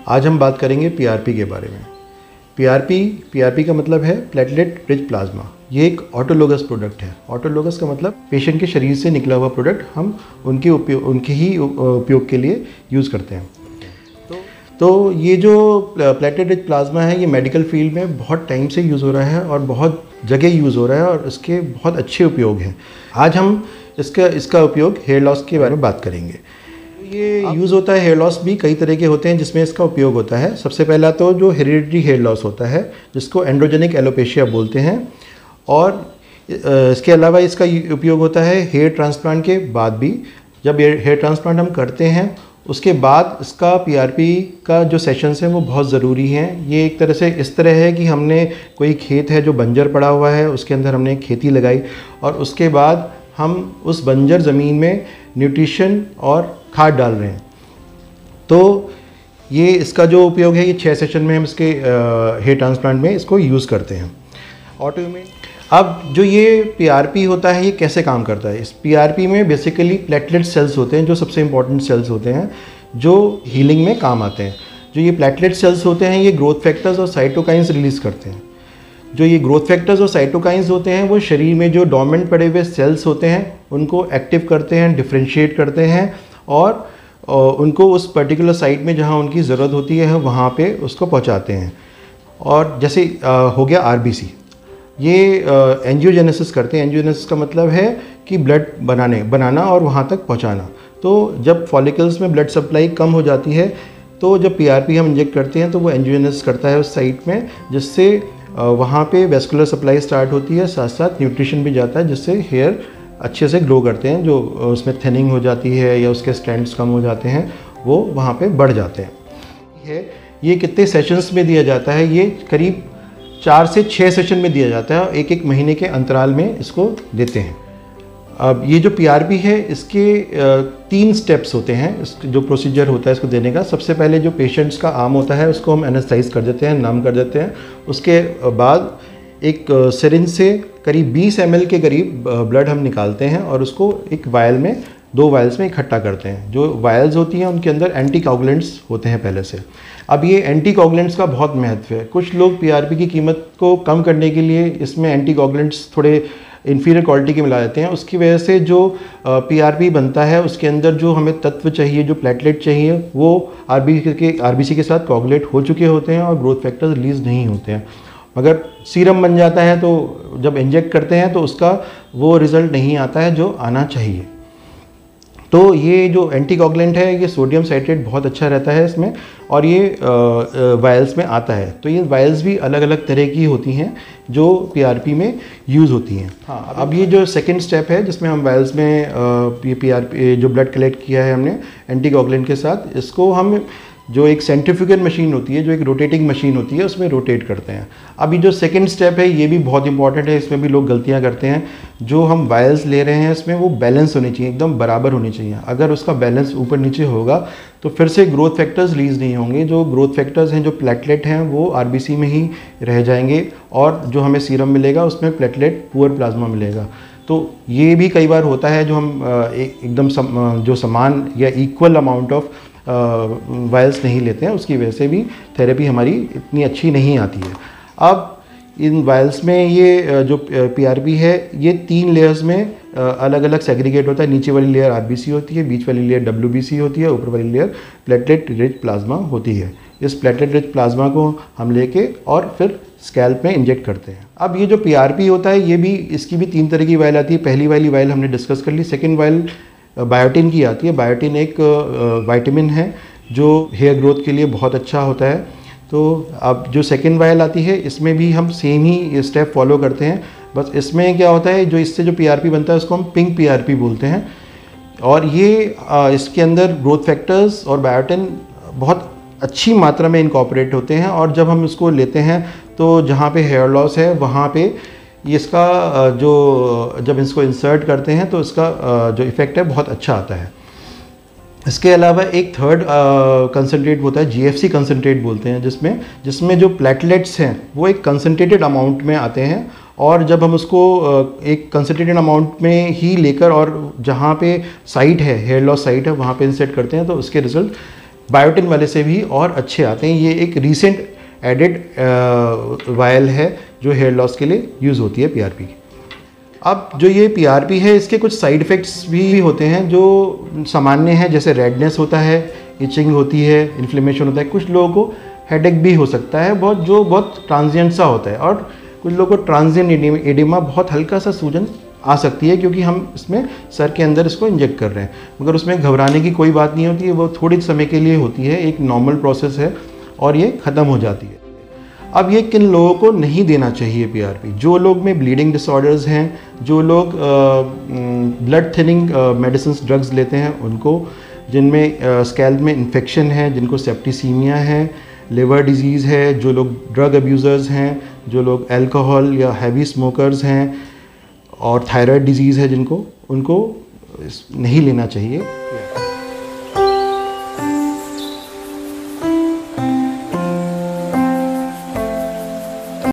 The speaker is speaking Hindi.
आज हम बात करेंगे पीआरपी के बारे में। पीआरपी का मतलब है प्लेटलेट रिच प्लाज्मा। ये एक ऑटोलोगस प्रोडक्ट है। ऑटोलोगस का मतलब पेशेंट के शरीर से निकला हुआ प्रोडक्ट हम उनके ही उपयोग के लिए यूज़ करते हैं। तो ये जो प्लेटलेट रिच प्लाज्मा है ये मेडिकल फील्ड में बहुत टाइम से यूज़ हो रहा है और बहुत जगह यूज़ हो रहा है और इसके बहुत अच्छे उपयोग हैं। आज हम इसका उपयोग हेयर लॉस के बारे में बात करेंगे। ये यूज़ होता है, हेयर लॉस भी कई तरह के होते हैं जिसमें इसका उपयोग होता है। सबसे पहला तो जो हेरिडिटरी हेयर लॉस होता है जिसको एंड्रोजेनिक एलोपेशिया बोलते हैं, और इसके अलावा इसका उपयोग होता है हेयर ट्रांसप्लांट के बाद भी। जब हेयर ट्रांसप्लांट हम करते हैं उसके बाद इसका पीआरपी का जो सेशंस हैं वो बहुत ज़रूरी हैं। ये एक तरह से इस तरह है कि हमने कोई खेत है जो बंजर पड़ा हुआ है, उसके अंदर हमने खेती लगाई और उसके बाद हम उस बंजर ज़मीन में न्यूट्रिशन और खाद डाल रहे हैं। तो ये इसका जो उपयोग है ये 6 सेशन में हम इसके हेयर ट्रांसप्लांट में इसको यूज़ करते हैं। ऑटोइम्यून, अब जो ये पीआरपी होता है ये कैसे काम करता है? इस पीआरपी में बेसिकली प्लेटलेट सेल्स होते हैं जो सबसे इंपॉर्टेंट सेल्स होते हैं जो हीलिंग में काम आते हैं। जो ये प्लेटलेट सेल्स होते हैं ये ग्रोथ फैक्टर्स और साइटोकाइंस रिलीज़ करते हैं। जो ये ग्रोथ फैक्टर्स और साइटोकाइंस होते हैं वो शरीर में जो डोर्मेंट पड़े हुए सेल्स होते हैं उनको एक्टिव करते हैं, डिफ्रेंशिएट करते हैं और उनको उस पर्टिकुलर साइट में जहाँ उनकी ज़रूरत होती है वहाँ पे उसको पहुँचाते हैं। और जैसे हो गया आरबीसी, ये एंजियोजेनेसिस करते हैं। एंजियोजेनेसिस का मतलब है कि ब्लड बनाना और वहाँ तक पहुँचाना। तो जब फॉलिकल्स में ब्लड सप्लाई कम हो जाती है तो जब पीआरपी हम इंजेक्ट करते हैं तो वो एंजियोजेनेसिस करता है उस साइट में, जिससे वहाँ पे वेस्कुलर सप्लाई स्टार्ट होती है, साथ साथ न्यूट्रिशन भी जाता है जिससे हेयर अच्छे से ग्लो करते हैं। जो उसमें थिनिंग हो जाती है या उसके स्ट्रैंड्स कम हो जाते हैं वो वहाँ पे बढ़ जाते हैं। ये कितने सेशंस में दिया जाता है? ये करीब 4 से 6 सेशन में दिया जाता है और एक महीने के अंतराल में इसको देते हैं। अब ये जो पीआरपी है इसके 3 स्टेप्स होते हैं। जो प्रोसीजर होता है इसको देने का, सबसे पहले जो पेशेंट्स का आर्म होता है उसको हम एनेस्थाइज कर देते हैं, नम कर देते हैं। उसके बाद एक सिरिंज से करीब 20 ml के करीब ब्लड हम निकालते हैं और उसको एक वायल में 2 वायल्स में इकट्ठा करते हैं। जो वायल्स होती हैं उनके अंदर एंटीकोगुलेंट्स होते हैं पहले से। अब ये एंटीकोगुलेंट्स का बहुत महत्व है। कुछ लोग पीआरपी की कीमत को कम करने के लिए इसमें एंटीकोगुलेंट्स थोड़े इन्फीरियर क्वालिटी के मिला देते हैं। उसकी वजह से जो पीआरपी बनता है उसके अंदर जो हमें तत्व चाहिए, जो प्लेटलेट चाहिए, वो आरबीसी के साथ कोगुलेट हो चुके होते हैं और ग्रोथ फैक्टर्स रिलीज़ नहीं होते हैं। मगर सीरम बन जाता है तो जब इंजेक्ट करते हैं तो उसका वो रिज़ल्ट नहीं आता है जो आना चाहिए। तो ये जो एंटीकोगुलेंट है ये सोडियम साइट्रेट बहुत अच्छा रहता है इसमें, और ये वायल्स में आता है। तो ये वायल्स भी अलग अलग तरह की होती हैं जो पीआरपी में यूज़ होती हैं। हाँ, अब ये जो सेकंड स्टेप है जिसमें हम वायल्स में पीआरपी जो ब्लड कलेक्ट किया है हमने एंटीकोगुलेंट के साथ, इसको हम जो एक सेंट्रीफ्यूगल मशीन होती है, जो एक रोटेटिंग मशीन होती है, उसमें रोटेट करते हैं। अभी जो सेकंड स्टेप है ये भी बहुत इंपॉर्टेंट है, इसमें भी लोग गलतियां करते हैं। जो हम वायल्स ले रहे हैं इसमें वो बैलेंस होनी चाहिए, एकदम बराबर होनी चाहिए। अगर उसका बैलेंस ऊपर नीचे होगा तो फिर से ग्रोथ फैक्टर्स रिलीज़ नहीं होंगे। जो ग्रोथ फैक्टर्स हैं, जो प्लेटलेट हैं, वो आरबीसी में ही रह जाएंगे और जो हमें सीरम मिलेगा उसमें प्लेटलेट पुअर प्लाज्मा मिलेगा। तो ये भी कई बार होता है जो हम एकदम जो समान या इक्वल अमाउंट ऑफ वायल्स नहीं लेते हैं, उसकी वजह से भी थेरेपी हमारी इतनी अच्छी नहीं आती है। अब इन वायल्स में ये जो पीआरपी है ये 3 लेयर्स में अलग अलग सेग्रीगेट होता है। नीचे वाली लेयर आरबीसी होती है, बीच वाली लेयर डब्ल्यूबीसी होती है, ऊपर वाली लेयर प्लेटलेट रिच प्लाज्मा होती है। इस प्लेटलेट रिच प्लाज्मा को हम लेके और फिर स्कैल्प में इंजेक्ट करते हैं। अब ये जो पीआरपी होता है ये भी, इसकी भी 3 तरह की वायल आती है। पहली वाली वायल हमने डिस्कस कर ली। सेकेंड वायल बायोटिन की आती है। बायोटिन एक विटामिन है जो हेयर ग्रोथ के लिए बहुत अच्छा होता है। तो अब जो सेकेंड वायल आती है इसमें भी हम सेम ही स्टेप फॉलो करते हैं, बस इसमें क्या होता है जो इससे जो पीआरपी बनता है उसको हम पिंक पीआरपी बोलते हैं। और ये इसके अंदर ग्रोथ फैक्टर्स और बायोटिन बहुत अच्छी मात्रा में इनकॉर्पोरेट होते हैं, और जब हम इसको लेते हैं तो जहाँ पे हेयर लॉस है वहाँ पे इसका जो जब इसको इंसर्ट करते हैं तो इसका जो इफ़ेक्ट है बहुत अच्छा आता है। इसके अलावा एक थर्ड कंसनट्रेट होता है, जीएफसी कंसनट्रेट बोलते हैं, जिसमें जो प्लेटलेट्स हैं वो एक कंसनट्रेटेड अमाउंट में आते हैं, और जब हम उसको एक कंसनट्रेटेड अमाउंट में ही लेकर और जहाँ पे साइट है, हेयर लॉस साइट है, वहाँ पे इंसर्ट करते हैं तो उसके रिजल्ट बायोटिन वाले से भी और अच्छे आते हैं। ये एक रीसेंट एडेड वायल है जो हेयर लॉस के लिए यूज़ होती है PRP की। अब जो ये PRP है इसके कुछ साइड इफ़ेक्ट्स भी होते हैं जो सामान्य हैं, जैसे रेडनेस होता है, इचिंग होती है, इन्फ्लेमेशन होता है, कुछ लोगों को हेडेक भी हो सकता है बहुत ट्रांजिएंट सा होता है, और कुछ लोगों को ट्रांजिएंट एडिमा बहुत हल्का सा सूजन आ सकती है क्योंकि हम इसमें सर के अंदर इसको इंजेक्ट कर रहे हैं, मगर उसमें घबराने की कोई बात नहीं होती है, वो थोड़ी समय के लिए होती है, एक नॉर्मल प्रोसेस है और ये ख़त्म हो जाती है। अब ये किन लोगों को नहीं देना चाहिए PRP? जो लोग में ब्लीडिंग डिसऑर्डर्स हैं, जो लोग ब्लड थिनिंग मेडिसिन ड्रग्स लेते हैं उनको, जिनमें स्कैल्प में इन्फेक्शन है, जिनको सेप्टिसीमिया है, लिवर डिजीज़ है, जो लोग ड्रग अब्यूज़र्स हैं, जो लोग अल्कोहल या हैवी स्मोकर्स हैं, और थायराइड डिजीज़ है जिनको, उनको नहीं लेना चाहिए।